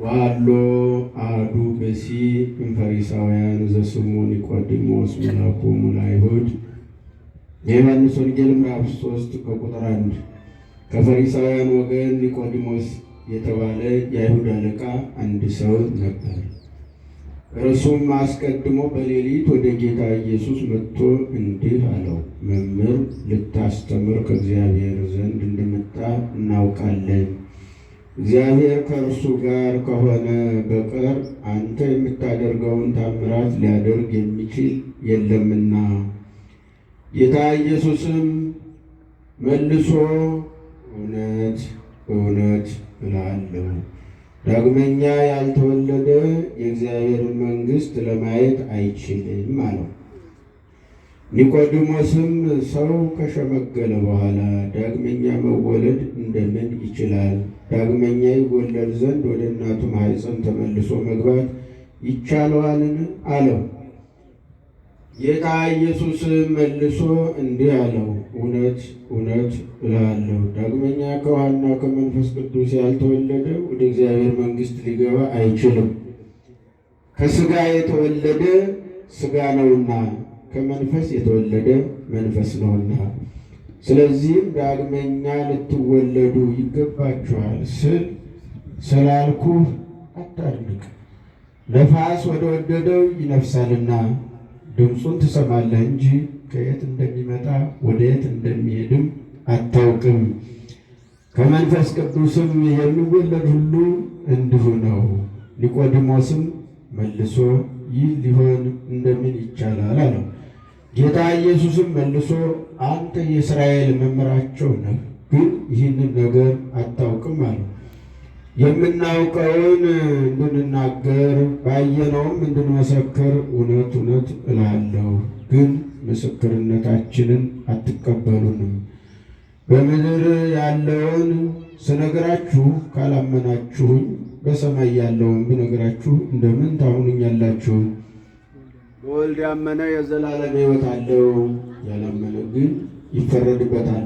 ዋሎ አሐዱ ብእሲ እምፈሪሳውያን ዘስሙ ኒቆዲሞስ መልአኩሙ ለአይሁድ። የዮሐንስ ወንጌል ምዕራፍ 3 ከቁጥር 1። ከፈሪሳውያን ወገን ኒቆዲሞስ የተባለ የአይሁድ አለቃ አንድ ሰው ነበር። እርሱም አስቀድሞ በሌሊት ወደ ጌታ ኢየሱስ መጥቶ እንዲህ አለው፣ መምህር፣ ልታስተምር ከእግዚአብሔር ዘንድ እንደመጣ እናውቃለን። እግዚአብሔር ከእርሱ ጋር ከሆነ በቀር አንተ የምታደርገውን ታምራት ሊያደርግ የሚችል የለምና። ጌታ ኢየሱስም መልሶ እውነት እውነት እልሃለሁ ዳግመኛ ያልተወለደ የእግዚአብሔርን መንግሥት ለማየት አይችልም አለው። ኒቆዲሞስም ሰው ከሸመገለ በኋላ ዳግመኛ መወለድ እንደምን ይችላል? ዳግመኛ ይወለድ ዘንድ ወደ እናቱ ማኅፀን ተመልሶ መግባት ይቻለዋልን? አለው። ጌታ ኢየሱስም መልሶ እንዲህ አለው፣ እውነት እውነት እልሃለሁ ዳግመኛ ከውኃና ከመንፈስ ቅዱስ ያልተወለደ ወደ እግዚአብሔር መንግሥት ሊገባ አይችልም። ከሥጋ የተወለደ ሥጋ ነውና ከመንፈስ የተወለደ መንፈስ ነውና። ስለዚህም ዳግመኛ ልትወለዱ ይገባችኋል ስላልኩህ አታድንቅ። ነፋስ ወደ ወደደው ይነፍሳልና ድምፁን ትሰማለህ እንጂ ከየት እንደሚመጣ ወደ የት እንደሚሄድም አታውቅም። ከመንፈስ ቅዱስም የሚወለድ ሁሉ እንዲሁ ነው። ኒቆዲሞስም መልሶ ይህ ሊሆን እንደምን ይቻላል? አለው። ጌታ ኢየሱስም መልሶ አንተ የእስራኤል መምህራቸው ነህ፣ ግን ይህንን ነገር አታውቅም አለው። የምናውቀውን እንድንናገር ባየነውም እንድንመሰክር እውነት እውነት እላለሁ፣ ግን ምስክርነታችንን አትቀበሉንም። በምድር ያለውን ስነግራችሁ ካላመናችሁኝ በሰማይ ያለውን ብነግራችሁ እንደምን ታምኑኛላችሁ? በወልድ ያመነ የዘላለም ሕይወት አለው፣ ያላመነ ግን ይፈረድበታል።